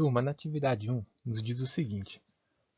Turma, na atividade 1, nos diz o seguinte: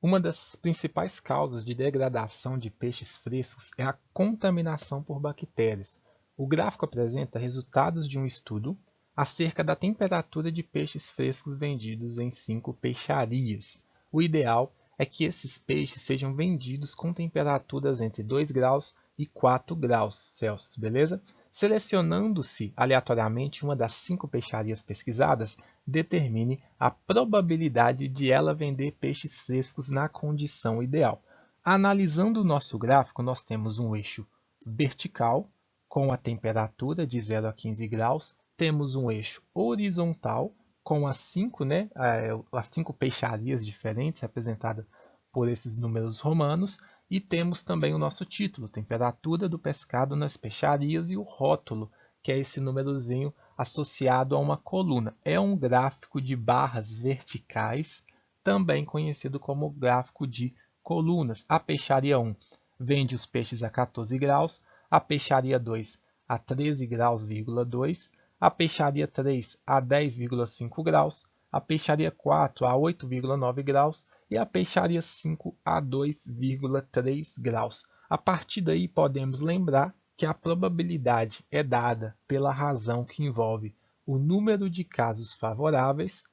uma das principais causas de degradação de peixes frescos é a contaminação por bactérias. O gráfico apresenta resultados de um estudo acerca da temperatura de peixes frescos vendidos em 5 peixarias. O ideal é que esses peixes sejam vendidos com temperaturas entre 2 graus e 4 graus Celsius, beleza? Selecionando-se aleatoriamente uma das 5 peixarias pesquisadas, determine a probabilidade de ela vender peixes frescos na condição ideal. Analisando o nosso gráfico, nós temos um eixo vertical com a temperatura de 0 a 15 graus, temos um eixo horizontal com as 5 peixarias diferentes representadas por esses números romanos, e temos também o nosso título, temperatura do pescado nas peixarias, e o rótulo, que é esse númerozinho associado a uma coluna. É um gráfico de barras verticais, também conhecido como gráfico de colunas. A peixaria 1 vende os peixes a 14 graus, a peixaria 2 a 13 graus,2, a peixaria 3 a 10,5 graus, a peixaria 4 a 8,9 graus e a peixaria 5 a 2,3 graus. A partir daí podemos lembrar que a probabilidade é dada pela razão que envolve o número de casos favoráveis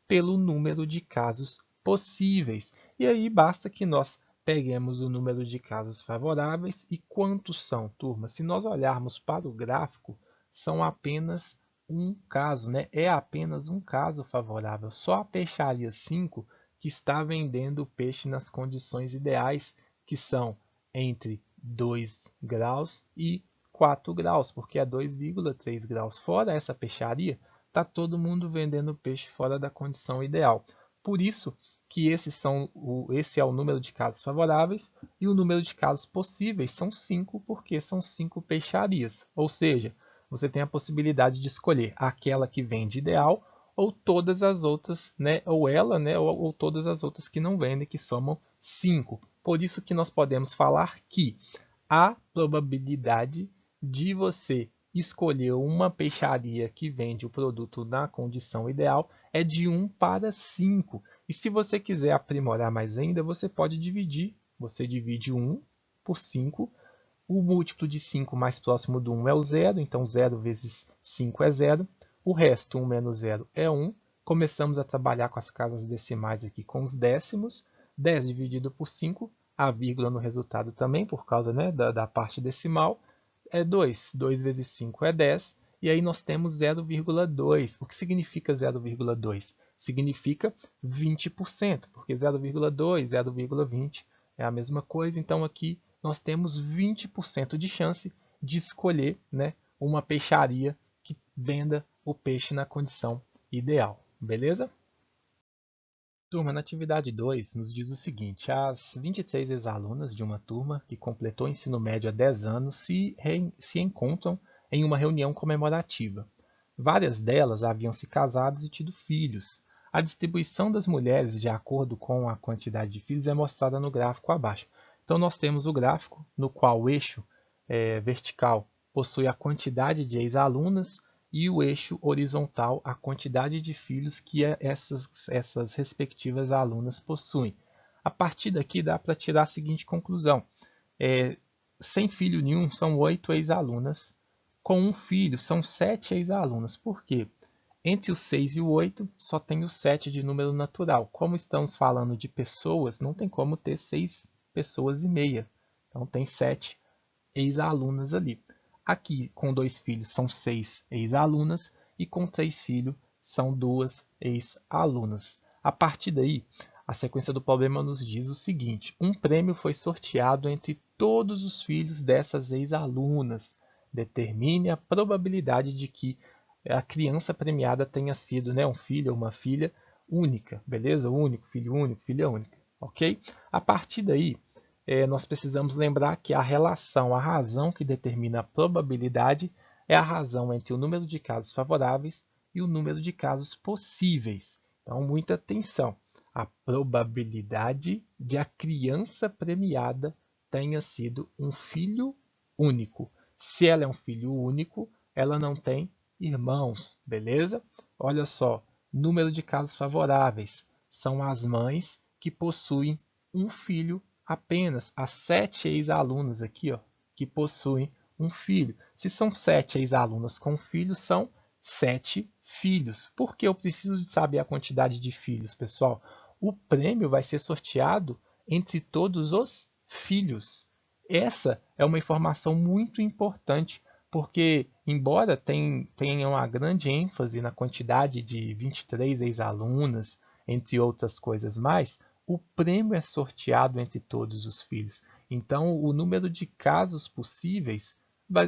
pelo número de casos possíveis. E aí basta que nós peguemos o número de casos favoráveis. E quantos são, turma? Se nós olharmos para o gráfico, são apenas um caso, né? É apenas um caso favorável. Só a peixaria 5 que está vendendo o peixe nas condições ideais, que são entre 2 graus e 4 graus, porque é 2,3 graus. Fora essa peixaria, está todo mundo vendendo peixe fora da condição ideal. Por isso que esse é o número de casos favoráveis, e o número de casos possíveis são 5, porque são 5 peixarias. Ou seja, você tem a possibilidade de escolher aquela que vende ideal ou todas as outras, né, ou ela, né, ou todas as outras que não vendem, que somam 5. Por isso que nós podemos falar que a probabilidade de você escolher uma peixaria que vende o produto na condição ideal é de 1 para 5. E se você quiser aprimorar mais ainda, você pode dividir. Você divide 1 por 5. O múltiplo de 5 mais próximo do 1 é o 0, então 0 vezes 5 é 0. O resto, 1 menos 0, é 1. Começamos a trabalhar com as casas decimais aqui com os décimos. 10 dividido por 5, a vírgula no resultado também, por causa, né, da parte decimal, é 2. 2 vezes 5 é 10. E aí nós temos 0,2. O que significa 0,2? Significa 20%, porque 0,2, 0,20 é a mesma coisa. Então aqui nós temos 20% de chance de escolher, né, uma peixaria que venda o peixe na condição ideal. Beleza? Turma, na atividade 2, nos diz o seguinte: as 23 ex-alunas de uma turma que completou o ensino médio há 10 anos se encontram em uma reunião comemorativa. Várias delas haviam se casado e tido filhos. A distribuição das mulheres, de acordo com a quantidade de filhos, é mostrada no gráfico abaixo. Então, nós temos o gráfico no qual o eixo vertical possui a quantidade de ex-alunas e o eixo horizontal a quantidade de filhos que essas respectivas alunas possuem. A partir daqui dá para tirar a seguinte conclusão: sem filho nenhum são 8 ex-alunas, com um filho são 7 ex-alunas. Por quê? Entre o 6 e o 8 só tem o 7 de número natural. Como estamos falando de pessoas, não tem como ter 6 pessoas e meia. Então tem 7 ex-alunas ali. Aqui, com 2 filhos, são 6 ex-alunas, e com 3 filhos, são 2 ex-alunas. A partir daí, a sequência do problema nos diz o seguinte: um prêmio foi sorteado entre todos os filhos dessas ex-alunas. Determine a probabilidade de que a criança premiada tenha sido, né, um filho ou uma filha única, beleza? Único, filha única, ok? A partir daí, nós precisamos lembrar que a razão que determina a probabilidade é a razão entre o número de casos favoráveis e o número de casos possíveis. Então, muita atenção. A probabilidade de a criança premiada tenha sido um filho único. Se ela é um filho único, ela não tem irmãos, beleza? Olha só, Número de casos favoráveis são as mães que possuem um filho apenas. As 7 ex-alunas aqui, ó, que possuem um filho. Se são 7 ex-alunas com filhos, são 7 filhos. Por que eu preciso de saber a quantidade de filhos, pessoal? O prêmio vai ser sorteado entre todos os filhos. Essa é uma informação muito importante, porque, embora tenha uma grande ênfase na quantidade de 23 ex-alunas, entre outras coisas mais, o prêmio é sorteado entre todos os filhos. Então, o número de casos possíveis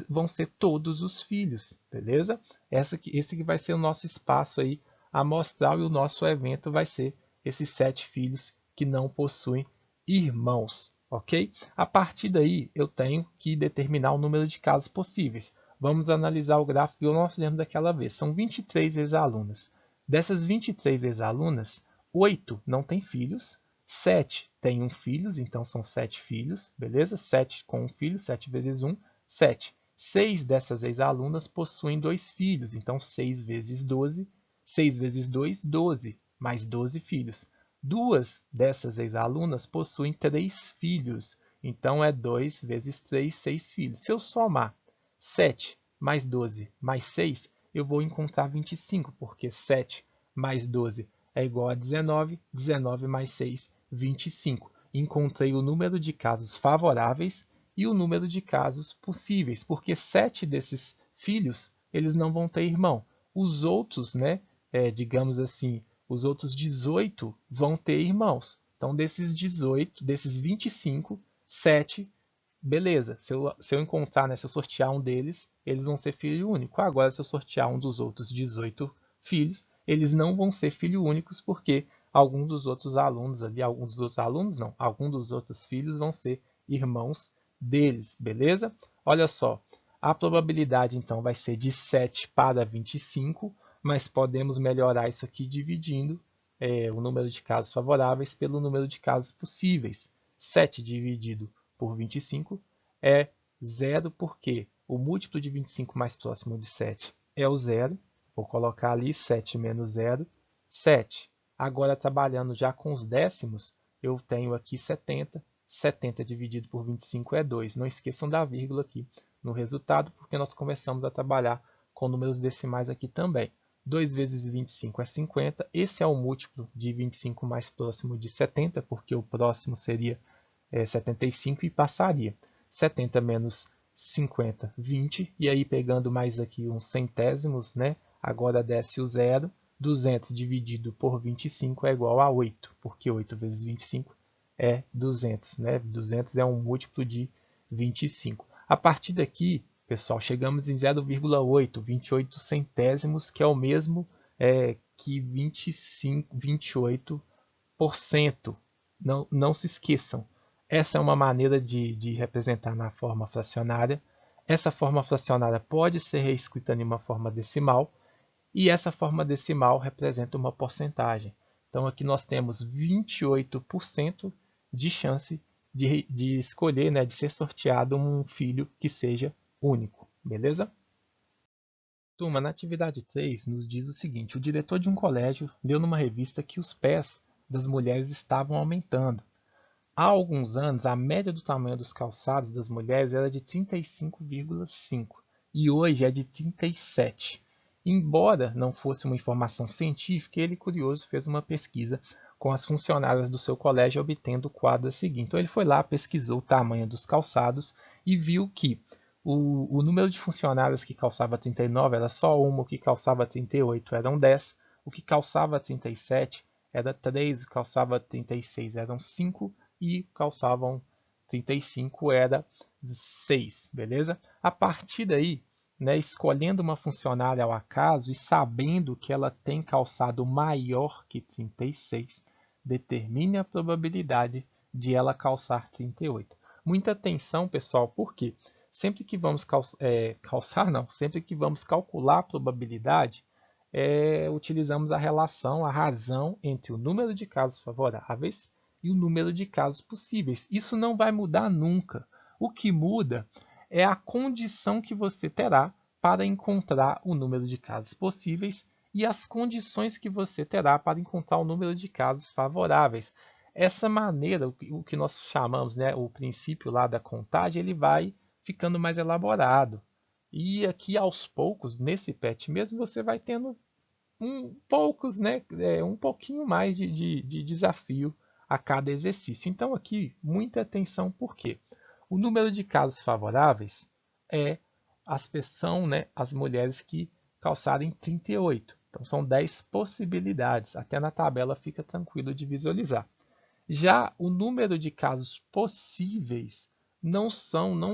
vão ser todos os filhos, beleza? Esse que vai ser o nosso espaço aí amostral, e o nosso evento vai ser esses 7 filhos que não possuem irmãos, ok? A partir daí, eu tenho que determinar o número de casos possíveis. Vamos analisar o gráfico que nós fizemos daquela vez. São 23 ex-alunas. Dessas 23 ex-alunas, 8 não têm filhos, 7 têm um filho, então são 7 filhos, beleza? 7 com um filho, 7 vezes 1, 7. 6 dessas ex-alunas possuem 2 filhos, então 6 vezes 12, 6 vezes 2, 12, mais 12 filhos. 2 dessas ex-alunas possuem 3 filhos, então é 2 vezes 3, 6 filhos. Se eu somar 7 mais 12 mais 6, eu vou encontrar 25, porque 7 mais 12 é igual a 19, 19 mais 6, 25. Encontrei o número de casos favoráveis e o número de casos possíveis, porque 7 desses filhos eles não vão ter irmão. Os outros, né, digamos assim, os outros 18 vão ter irmãos. Então, desses 18, desses 25, 7, beleza. Se eu encontrar, né, se eu sortear um deles, eles vão ser filho único. Agora, se eu sortear um dos outros 18 filhos, eles não vão ser filho únicos, porque algum dos outros alunos ali, alguns dos outros alunos não, algum dos outros filhos vão ser irmãos deles, beleza? Olha só, a probabilidade então vai ser de 7 para 25, mas podemos melhorar isso aqui dividindo o número de casos favoráveis pelo número de casos possíveis. 7 dividido por 25 é 0, porque o múltiplo de 25 mais próximo de 7 é o 0. Vou colocar ali 7 menos 0, 7. Agora, trabalhando já com os décimos, eu tenho aqui 70. 70 dividido por 25 é 2. Não esqueçam da vírgula aqui no resultado, porque nós começamos a trabalhar com números decimais aqui também. 2 vezes 25 é 50. Esse é o múltiplo de 25 mais próximo de 70, porque o próximo seria 75 e passaria. 70 menos 50, 20. E aí, pegando mais aqui uns centésimos, né? Agora desce o 0. 200 dividido por 25 é igual a 8, porque 8 vezes 25 é 200, né? 200 é um múltiplo de 25. A partir daqui, pessoal, chegamos em 0,8, 28 centésimos, que é o mesmo que 28%. Não se esqueçam. Essa é uma maneira de representar na forma fracionária. Essa forma fracionária pode ser reescrita em uma forma decimal, e essa forma decimal representa uma porcentagem. Então, aqui nós temos 28% de chance de escolher, né, de ser sorteado um filho que seja único. Beleza? Turma, na atividade 3 nos diz o seguinte: o diretor de um colégio leu numa revista que os pés das mulheres estavam aumentando. Há alguns anos, a média do tamanho dos calçados das mulheres era de 35,5 e hoje é de 37. Embora não fosse uma informação científica, ele, curioso, fez uma pesquisa com as funcionárias do seu colégio, obtendo o quadro seguinte. Então, ele foi lá, pesquisou o tamanho dos calçados e viu que o número de funcionárias que calçava 39 era só uma, o que calçava 38 eram 10, o que calçava 37 era 3, o que calçava 36 eram 5 e calçavam 35 era 6, beleza? A partir daí, né, escolhendo uma funcionária ao acaso e sabendo que ela tem calçado maior que 36, determine a probabilidade de ela calçar 38. Muita atenção, pessoal, porque sempre que vamos sempre que vamos calcular a probabilidade, utilizamos a relação, a razão entre o número de casos favoráveis e o número de casos possíveis. Isso não vai mudar nunca. O que muda é a condição que você terá para encontrar o número de casos possíveis e as condições que você terá para encontrar o número de casos favoráveis. Essa maneira, o que nós chamamos, né, o princípio lá da contagem, ele vai ficando mais elaborado. E aqui aos poucos, nesse PET mesmo, você vai tendo um pouquinho mais de desafio a cada exercício. Então aqui, muita atenção, por quê? O número de casos favoráveis é são, né, as mulheres que calçarem 38. Então são 10 possibilidades. Até na tabela fica tranquilo de visualizar. Já o número de casos possíveis não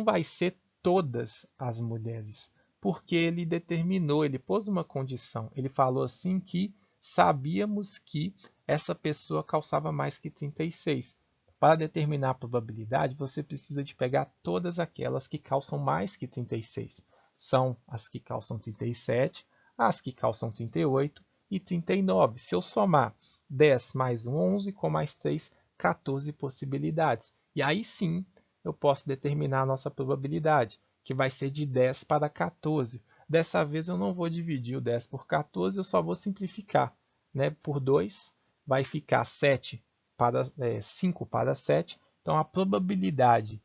vai ser todas as mulheres, porque ele determinou, ele pôs uma condição. Ele falou assim que sabíamos que essa pessoa calçava mais que 36. Para determinar a probabilidade, você precisa de pegar todas aquelas que calçam mais que 36. São as que calçam 37, as que calçam 38 e 39. Se eu somar 10 mais 1, 11, com mais 3, 14 possibilidades. E aí sim eu posso determinar a nossa probabilidade, que vai ser de 10 para 14. Dessa vez eu não vou dividir o 10 por 14, eu só vou simplificar. Né? Por 2 vai ficar 5 para 7. Então a probabilidade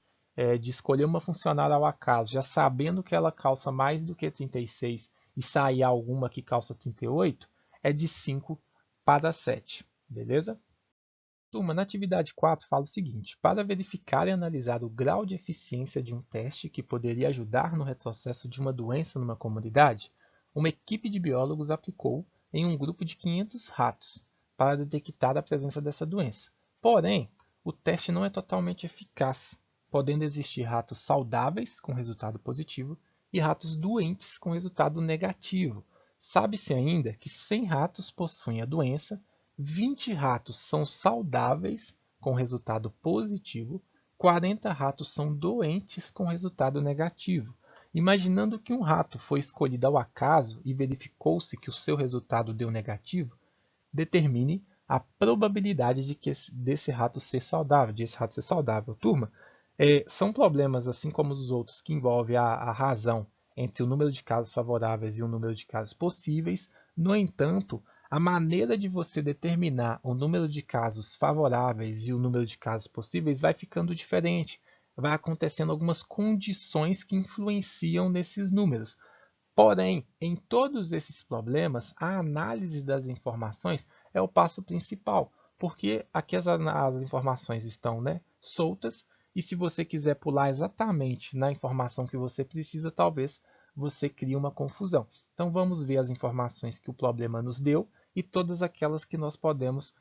de escolher uma funcionária ao acaso, já sabendo que ela calça mais do que 36 e sair alguma que calça 38, é de 5 para 7. Beleza? Turma, na atividade 4 fala o seguinte: para verificar e analisar o grau de eficiência de um teste que poderia ajudar no retrocesso de uma doença numa comunidade, uma equipe de biólogos aplicou em um grupo de 500 ratos para detectar a presença dessa doença. Porém, o teste não é totalmente eficaz, podendo existir ratos saudáveis com resultado positivo e ratos doentes com resultado negativo. Sabe-se ainda que 100 ratos possuem a doença, 20 ratos são saudáveis com resultado positivo, 40 ratos são doentes com resultado negativo. Imaginando que um rato foi escolhido ao acaso e verificou-se que o seu resultado deu negativo, determine a probabilidade desse rato ser saudável. Turma, são problemas, assim como os outros, que envolvem a razão entre o número de casos favoráveis e o número de casos possíveis. No entanto, a maneira de você determinar o número de casos favoráveis e o número de casos possíveis vai ficando diferente. Vai acontecendo algumas condições que influenciam nesses números. Porém, em todos esses problemas, a análise das informações é o passo principal, porque aqui as informações estão, né, soltas, e se você quiser pular exatamente na informação que você precisa, talvez você crie uma confusão. Então vamos ver as informações que o problema nos deu e todas aquelas que nós podemos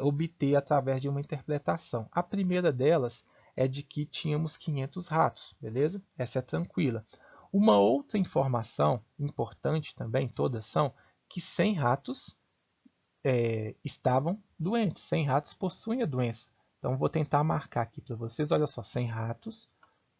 obter através de uma interpretação. A primeira delas é de que tínhamos 500 ratos, beleza? Essa é tranquila. Uma outra informação importante também, todas são, que 100 ratos estavam doentes, 100 ratos possuem a doença. Então vou tentar marcar aqui para vocês, olha só, 100 ratos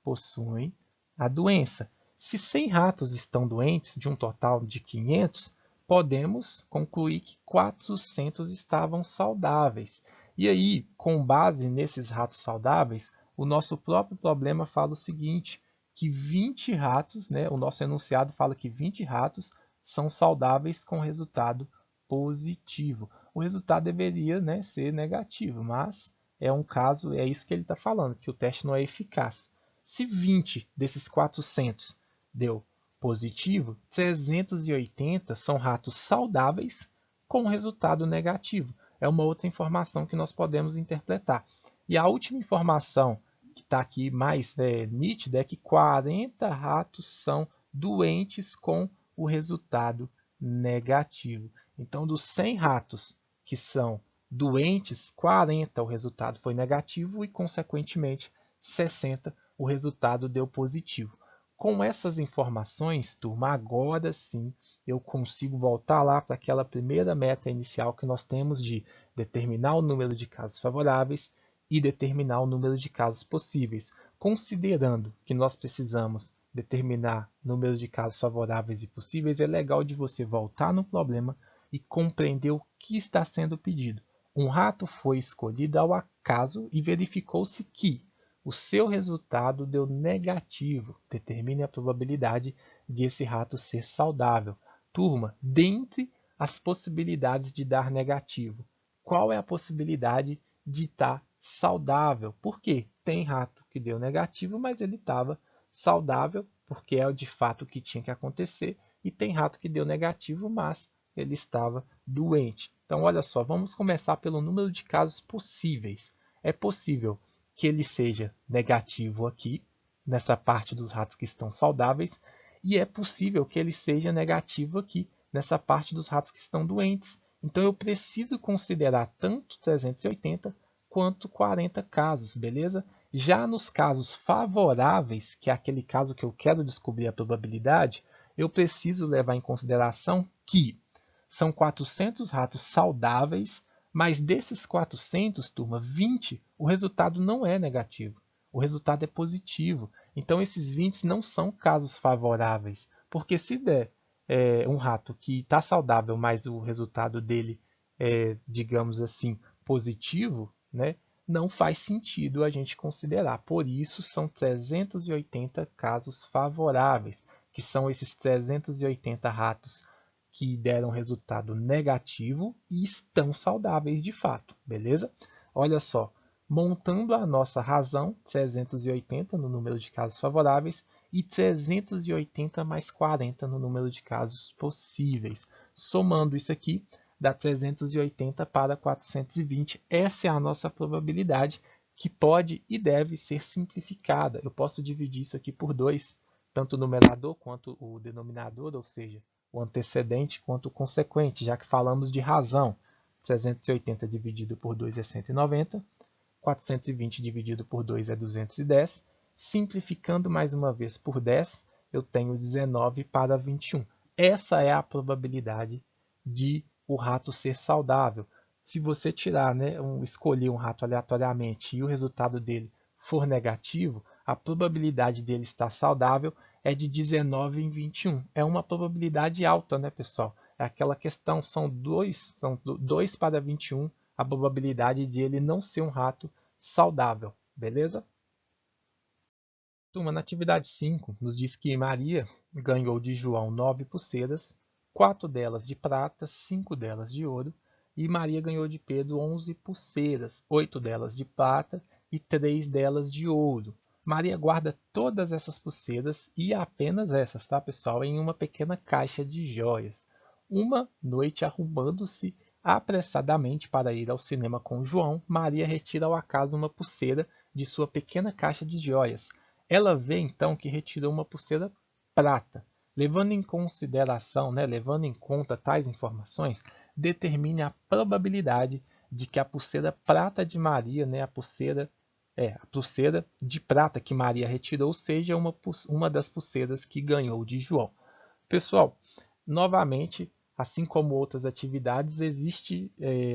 possuem a doença. Se 100 ratos estão doentes de um total de 500, podemos concluir que 400 estavam saudáveis. E aí, com base nesses ratos saudáveis, o nosso próprio problema fala o seguinte, que 20 ratos, né, o nosso enunciado fala que 20 ratos são saudáveis com resultado positivo. O resultado deveria, né, ser negativo, mas é um caso, é isso que ele está falando, que o teste não é eficaz. Se 20 desses 400 deu positivo, 380 são ratos saudáveis com resultado negativo. É uma outra informação que nós podemos interpretar. E a última informação que está aqui mais nítida é que 40 ratos são doentes com o resultado negativo. Então, dos 100 ratos que são doentes, 40 o resultado foi negativo e, consequentemente, 60 o resultado deu positivo. Com essas informações, turma, agora sim eu consigo voltar lá para aquela primeira meta inicial que nós temos de determinar o número de casos favoráveis e determinar o número de casos possíveis. Considerando que nós precisamos determinar o número de casos favoráveis e possíveis, é legal de você voltar no problema e compreender o que está sendo pedido. Um rato foi escolhido ao acaso e verificou-se que o seu resultado deu negativo. Determine a probabilidade de esse rato ser saudável. Turma, dentre as possibilidades de dar negativo. Qual é a possibilidade de estar saudável? Por quê? Tem rato que deu negativo, mas ele estava saudável, porque é de fato o que tinha que acontecer, e tem rato que deu negativo, mas ele estava doente. Então, olha só, vamos começar pelo número de casos possíveis. É possível que ele seja negativo aqui, nessa parte dos ratos que estão saudáveis, e é possível que ele seja negativo aqui, nessa parte dos ratos que estão doentes. Então, eu preciso considerar tanto 380 quanto 40 casos, beleza? Já nos casos favoráveis, que é aquele caso que eu quero descobrir a probabilidade, eu preciso levar em consideração que são 400 ratos saudáveis, mas desses 400, turma, 20, o resultado não é negativo. O resultado é positivo. Então, esses 20 não são casos favoráveis, porque se der um rato que está saudável, mas o resultado dele é, digamos assim, positivo, né, não faz sentido a gente considerar. Por isso, são 380 casos favoráveis, que são esses 380 ratos que deram resultado negativo e estão saudáveis de fato, beleza? Olha só, montando a nossa razão, 380 no número de casos favoráveis e 380 mais 40 no número de casos possíveis. Somando isso aqui, dá 380 para 420. Essa é a nossa probabilidade, que pode e deve ser simplificada. Eu posso dividir isso aqui por 2, tanto o numerador quanto o denominador, ou seja, o antecedente quanto o consequente, já que falamos de razão. 380 dividido por 2 é 190, 420 dividido por 2 é 210. Simplificando mais uma vez por 10, eu tenho 19 para 21. Essa é a probabilidade de o rato ser saudável. Se você tirar, né, escolher um rato aleatoriamente e o resultado dele for negativo, a probabilidade dele estar saudável é de 19 em 21. É uma probabilidade alta, né, pessoal? É aquela questão, são 2 para 21 a probabilidade de ele não ser um rato saudável, beleza? Turma, na atividade 5, nos diz que Maria ganhou de João 9 pulseiras, 4 delas de prata, 5 delas de ouro, e Maria ganhou de Pedro 11 pulseiras, 8 delas de prata e 3 delas de ouro. Maria guarda todas essas pulseiras, e apenas essas, tá, pessoal, em uma pequena caixa de joias. Uma noite, arrumando-se apressadamente para ir ao cinema com João, Maria retira ao acaso uma pulseira de sua pequena caixa de joias. Ela vê então que retirou uma pulseira prata. Levando em consideração, né, levando em conta tais informações, determine a probabilidade de que a pulseira prata de Maria, né, a pulseira de prata que Maria retirou, seja uma das pulseiras que ganhou de João. Pessoal, novamente, assim como outras atividades, existe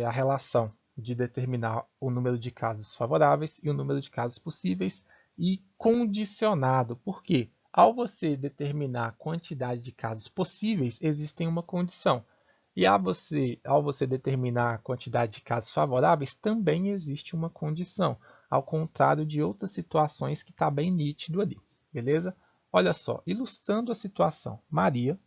a relação de determinar o número de casos favoráveis e o número de casos possíveis, e condicionado, porque ao você determinar a quantidade de casos possíveis, existe uma condição. E ao você determinar a quantidade de casos favoráveis, também existe uma condição, ao contrário de outras situações que está bem nítido ali, beleza? Olha só, ilustrando a situação, Maria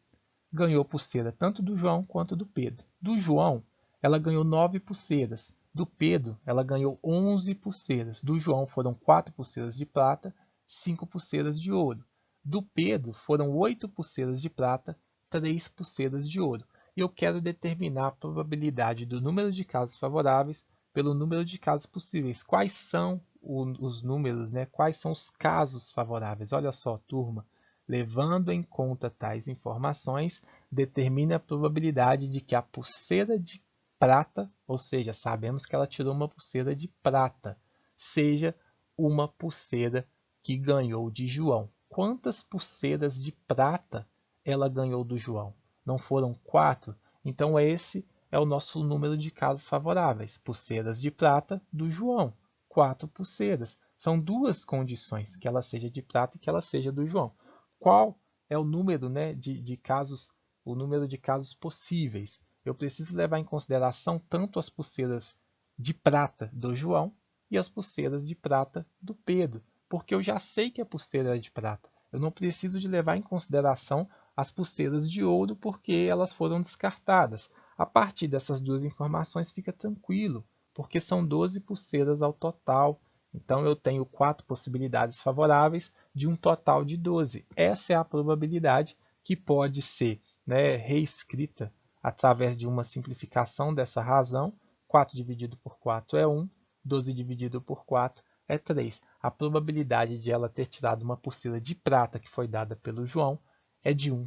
ganhou pulseira tanto do João quanto do Pedro. Do João, ela ganhou 9 pulseiras. Do Pedro, ela ganhou 11 pulseiras. Do João foram 4 pulseiras de prata, 5 pulseiras de ouro. Do Pedro foram 8 pulseiras de prata, 3 pulseiras de ouro. E eu quero determinar a probabilidade do número de casos favoráveis pelo número de casos possíveis. Quais são os números, né? Quais são os casos favoráveis? Olha só, turma. Levando em conta tais informações, determine a probabilidade de que a pulseira de prata, ou seja, sabemos que ela tirou uma pulseira de prata, seja uma pulseira que ganhou de João. Quantas pulseiras de prata ela ganhou do João? Não foram 4? Então esse é o nosso número de casos favoráveis. Pulseiras de prata do João. 4 pulseiras. São duas condições, que ela seja de prata e que ela seja do João. Qual é o número, né, de casos, o número de casos possíveis? Eu preciso levar em consideração tanto as pulseiras de prata do João e as pulseiras de prata do Pedro, porque eu já sei que a pulseira é de prata. Eu não preciso de levar em consideração as pulseiras de ouro, porque elas foram descartadas. A partir dessas duas informações fica tranquilo, porque são 12 pulseiras ao total. Então eu tenho 4 possibilidades favoráveis de um total de 12. Essa é a probabilidade que pode ser, né, reescrita através de uma simplificação dessa razão. 4 dividido por 4 é 1, 12 dividido por 4 é 3. A probabilidade de ela ter tirado uma pulseira de prata que foi dada pelo João é de 1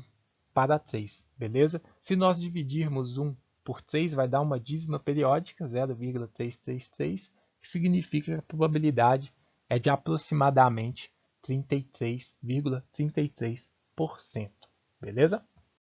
para 3, beleza? Se nós dividirmos 1 por 3, vai dar uma dízima periódica, 0,333, que significa que a probabilidade é de aproximadamente 33,33%, beleza?